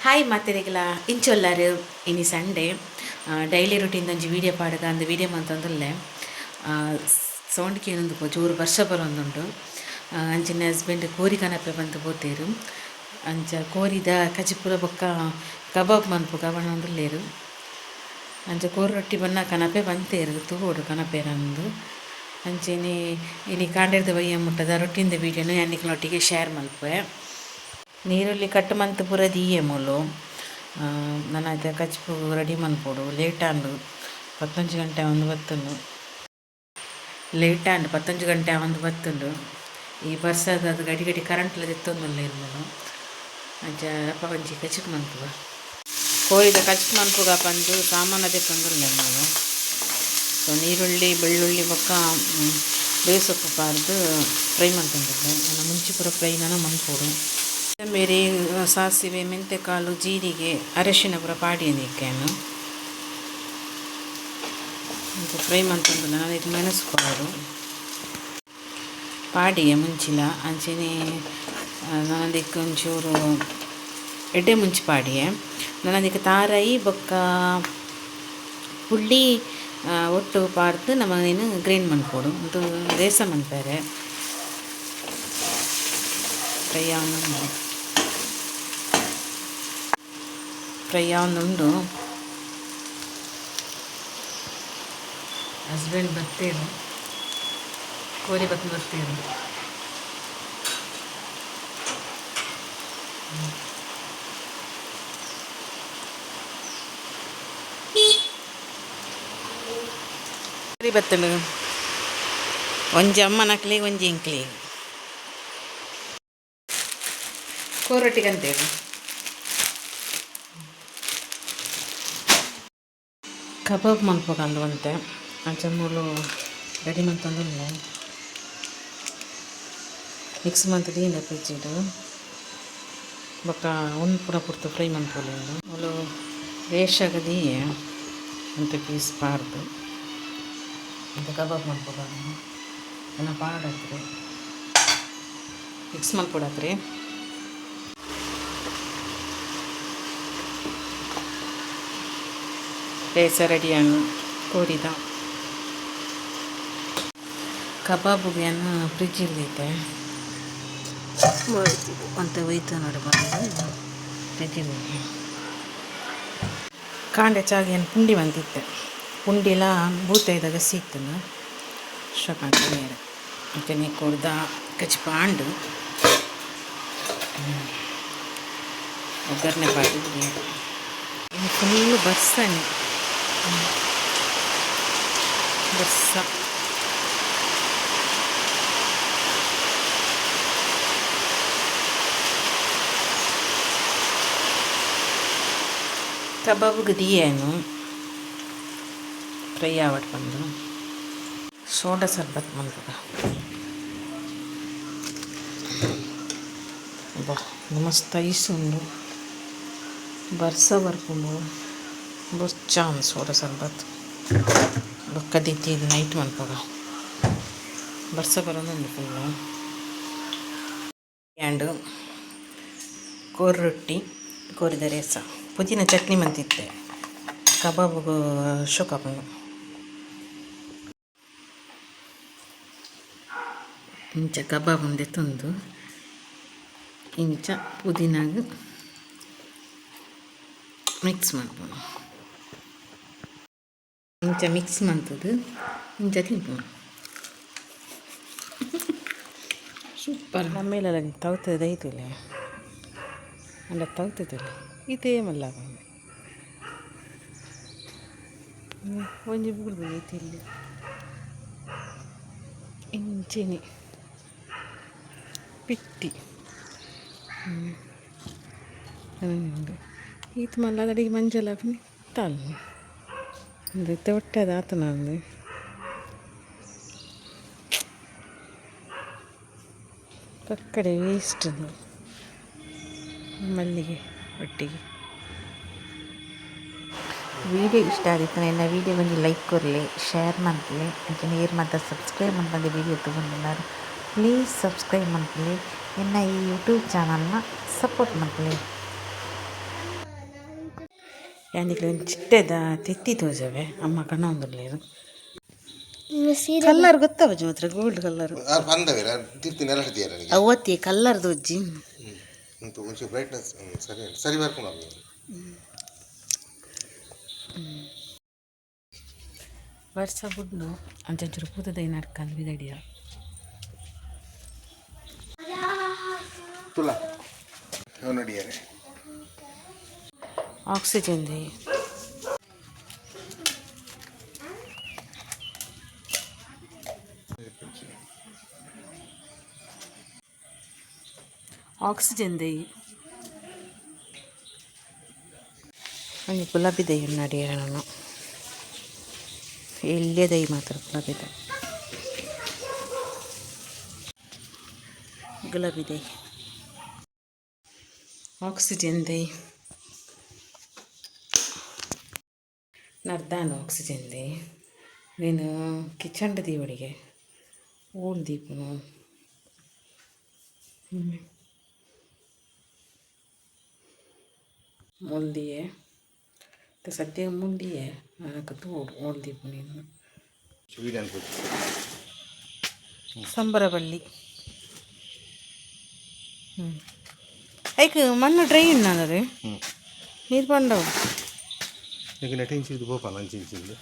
Hi ಮಾತೆರೆಗ್ಲ ಇಂಚೊಲ್ಲಾರು ಇನಿ Sunday daily routine ಒಂಜಿ video ಪಾಡ್ಗ ಅಂದ್ ವೀಡಿಯೋ ಮಂತೊಂದುಲ್ಲೆ ಸೌಂಡ್ಗೆ ಏನೊಂದು ಜೋರು ವರ್ಷ ಬರೋಂದುಂಡು ಅಂಚಿನ ಹಸ್ಬೆಂಡ್ ಕೋರಿ ಕನಪೆ ಬಂದು ಪೋತೇರು ಅಂಚ ಕೋರಿದ ಕಜಿಪುರ ಬೊಕ್ಕ ಕಬಾಬ್ ಮನ್ಪು ಕವಣೊಂದುಲ್ಲೇರು ಅಂಚ ಕೋರಿ ರೊಟ್ಟಿ ಬನ್ನ ಕನಪೆ ಬಂತೇರು ತೂಗೋಡು ಕನಪೆರಂದು ಅಂಚೆನೆ ಇನಿ ಕಾಂಡೆರ್ದ ಬಯ್ಯ ಮುಟ್ಟದ ರೊಟ್ಟಿಂದ ವೀಡಿಯೋನು ಎನ್ನಿಕ್ಲೊಟ್ಟಿಗೆ ಶೇರ್ ಮಲ್ಪೆ ನೀರುಳ್ಳಿ ಕಟ್ ಮಂತ್ ಪೂರ ದೀಯೆ ಮೂಲು ನಾನು ಅದು ಕಚ್ಪು ರೆಡಿ ಮನ್ಪೋಡು ಲೇಟ್ ಆಂಡು 11 ಗಂಟೆ ಒಂದು ಬತ್ತುಂಡು ಲೇಟ್ ಆಂಡು 11 ಗಂಟೆ ಒಂದು ಬತ್ತುಂಡು ಈ ಬರ್ಸದ ಅದು ಗಡಿ ಗಡಿ ಕರೆಂಟ್ಲ ಎತ್ತೊಂದುಲ್ಲ ಇರ್ಮೂಲು ಅಂಚ ಅಪ್ಪ ಒಂಜಿ ಕಚ್ಕು ಮನ್ಪುಗ ಕೋರಿದ ಕಚ್ಕು ಮನ್ಪುಗ ಪಂದು ಸಾಮಾನು ತೆತ್ತೊಂದುಲ್ಲ ನಾನು ಸೊ ನೀರುಳ್ಳಿ ಬೆಳ್ಳುಳ್ಳಿ ಬೊಕ್ಕ ಬೇವು ಸೊಪ್ಪು ಪಾರ್ದು ಫ್ರೈ ಮಾಡ್ಕೊಂಡಿದ್ದೆ ನಾನು ಮುಂಚೆ ಪೂರ ಫ್ರೈ ನಾನು ಮನ್ಪೋಡು ಕೊತ್ತಂಬರಿ ಸಾಸಿವೆ ಮೆಂತೆಕಾಳು ಜೀರಿಗೆ ಅರಶಿನ ಪೂರ ಪಾಡಿಯನಿಕ್ಕೇನು ಫ್ರೈ ಮಾಡ್ಕೊಂಡು ನಾನು ಇದು ಮೆಣಸ್ಕೊಡು ಪಾಡಿಗೆ ಮುಂಚಿಲ ಅಂಚನೆ ನನ್ನದಕ್ಕೆ ಒಂಚೂರು ಎಡ್ಡೆ ಮುಂಚಿ ಪಾಡಿಯೆ ನನ್ನದಕ್ಕೆ ತಾರಾಯಿ ಬೊಕ್ಕ ಪುಳ್ಳಿ ಒಟ್ಟು ಪಾರ್ದು ನಮ್ಮನೇನು ಗ್ರೈಂಡ್ ಮಾಡ್ಕೊಡು ಅದು ರೇಸ ಮಾಡ್ತಾರೆ ಫ್ರೈ ಆವೊಂದುಂಡು ಹಸ್ಬೆಂಡ್ ಬರ್ತೇರು ಕೋರಿ ಬರ್ತೇರು ಕೋರಿ ಬತ್ತಲು ಒಂಜಿ ಅಮ್ಮನಕ್ಲಿ ಒಂಜಿ ಇಂಕ್ಲಿ ಕೋರೊಟ್ಟಿಗೆ ಅಂತೇಳಿ ಕಬಾಬ್ ಮನ್ಪೋಗಂದು ಅಂತೆ ಅಂಚ ಮೂಲು ರೆಡಿ ಮಂತಂದುಲ್ಲ ಮಿಕ್ಸ್ ಮಂತ್ ದೀನ ಫ್ರಿಜ್ಜಿಡು ಬೊಕ್ಕ ಒಂದು ಪೂರ ಪುರ್ತು ಫ್ರೈ ಮನ್ಪೋಲಿ ಮೂಲು ರೇಷಾಗ ದೀಯೆ ಅಂತ ಪೀಸ್ ಪಾರ್ದು ಅಂತ ಕಬಾಬ್ ಮನ್ಪೋಗಂದು ನನ್ನ ಪಾಡತ್ರಿ ಮಿಕ್ಸ್ ಮನ್ಪೊಡತ್ರಿ ರೇಸ ರೆಡಿಯನ್ನು ಕೋರಿದ ಕಬಾಬುಗೆ ಅನ್ನು ಫ್ರಿಜ್ಜಿಲ್ಲೈತೆ ಅಂತ ಒಯ್ತು ನೋಡಿ ಬಂದು ಫ್ರಿಜ್ಜಿಲ್ಲೈತೆ ಕಾಂಡೆ ಚಾಗಿಯನ್ನು ಪುಂಡಿ ಬಂದಿತ್ತೆ ಪುಂಡಿಲ ಬೂತೈದಾಗ ಸಿಕ್ತನು ಶಕಾಂತ ನೀರು ಅಂಚನೆ ಕೊಡ್ದ ಕಚ್ಪಾಂಡು ಒಗ್ಗರಣೆ ಪಾಡಿದ್ರಿ ಇನ್ನು ಫುಲ್ಲು ಬಸ್ಸನೆ ಬರ್ಸ ಕಬಾಬ್ಗೆ ದಿಯೇನು ಫ್ರೈ ಆವಟ್ ಬಂದು ಸೋಡಾ ಸರ್ಬತ್ ಮಲ್ಪಗ ಬಾ ಮಸ್ತ್ ಐಸ್ ಉಂಡು ಬರ್ಸ ಬರ್ಕೊಂಡು ಬೊಚ್ಚಾನ್ ಸೋಡಾ ಸರ್ಬತ್ ಬೊಕ್ಕ ದಿತ್ತಿದ್ದು ನೈಟ್ ಮನ್ಪಗ ಬರ್ಸ ಬರೋದುಂಡು ಫುಲ್ಲು ಆ್ಯಂಡು ಕೋರಿ ರೊಟ್ಟಿ ಕೋರಿದ ರೇಸ ಪುದೀನ ಚಟ್ನಿ ಮಂತಿತ್ತೆ ಕಬಾಬು ಶೋಕಾಪನು ಇಂಚ ಕಬಾಬ್ ಮುಂದೆ ತಂದು ಇಂಚ ಪುದೀನಾಗ ಮಿಕ್ಸ್ ಮಾಡ್ಬೋದು ಇಂಚ ಮಿಕ್ಸ್ ಮಾಡ್ತದೆ ಇಂಚ ತಿನ್ಬೋದು ಸೂಪರ್ ನಮ್ಮೇಲೆಲ್ಲ ತವ್ತದೆ ದೈತುಲೆ ಅಲ್ಲ ತವ್ತದಲ್ಲ ಇದೇ ಮಲ್ಲ ಒಂಜಿ ಬುಡ್ದು ಐತಿ ಇಲ್ಲಿ ಇಂಚಿನಿ ಪಿಟ್ಟಿ ಈತ ಮಲ್ಲ ಅಡಿಗೆ ಮಂಜಲ ತಲ್ಲ ಒಂದು ತೊಟ್ಟದ ಆತನ ಒಂದು ಕಕ್ಕಡೆ ವೇಸ್ಟ್ ಮಲ್ಲಿಗೆ ಒಟ್ಟಿಗೆ ವೀಡಿಯೋ ಇಷ್ಟ ಆದಿತ್ತು ನನ್ನ ವೀಡಿಯೋ ಒಂದು ಲೈಕ್ ಕೊರಲಿ ಶೇರ್ ಮಾಡ್ಲಿ ಅಂತ ನೀರು ಮತ್ತು ಸಬ್ಸ್ಕ್ರೈಬ್ ಮಾಡ್ಕೊಂಡು ವೀಡಿಯೋ ತೊಗೊಂಡಿದ್ದಾರೆ ಪ್ಲೀಸ್ ಸಬ್ಸ್ಕ್ರೈಬ್ ಮಾಡ್ಲಿ ಇನ್ನು ಈ ಯೂಟ್ಯೂಬ್ ಚಾನಲ್ನ ಸಪೋರ್ಟ್ ಮಾಡ್ಲಿ. ಯಾನಿಗೆ ಚಿಟ್ಟೆದ ತೆತ್ತಿ ತೋಜವೆ ಅಮ್ಮ ಕಣ್ಣ ಒಂದಿರಲಿರು ಕಲ್ಲರ್ ಗೊತ್ತವ ಮಾತ್ರ ಗೋಲ್ಡ್ ಕಲ್ಲರ್ ಅವತ್ತಿ ಕಲ್ಲರ್ ದೊಜ್ಜಿ ಬ್ರೈಟ್ನೆಸ್ ಸರಿ ಸರಿ ಬರ್ಕೊಂಡು ವರ್ಷ ಬುಡ್ಲು ಅಂಚೂರು ಕೂತದ ನಡ್ಕಂದು ಬಿದಡಿಯ ತುಲ ನೋಡಿಯಾರೆ ಆಕ್ಸಿಜನ್ ದೇ ಆಕ್ಸಿಜನ್ ದೇ ಹಂಗೆ ಗುಲಾಬಿ ದೈ ನಡಿಯ ನಾನು ಎಲ್ಲೇ ದೈ ಮಾತ್ರ ಗುಲಾಬಿ ದೈ ಆಕ್ಸಿಜನ್ ದೈ ನರ್ದಾನು ಆಕ್ಸಿಜನ್ ದೇ ನೀನು ಕಿಚನ್ ದೀವಡಿಗೆ ಓಲ್ ದೀಪನು ಮುಲ್ದಿಯೇ ಸದ್ಯ ಮುಂದಿಯೇ ನನಗೆ ತೋಡು ಓಲ್ ದೀಪ ನೀನು ಸಂಬರಬಳ್ಳಿ ಐಕ್ ಮಣ್ಣು ಡ್ರೈ ಉಣ್ಣಾದ್ರೆ ನೀರು ಬಂದವು ಈಗ ನೆಟ್ಟಿಂಚಿದ್ದು ಗೋಪಾಲ ಅಂಚಿಂಚಿಂದು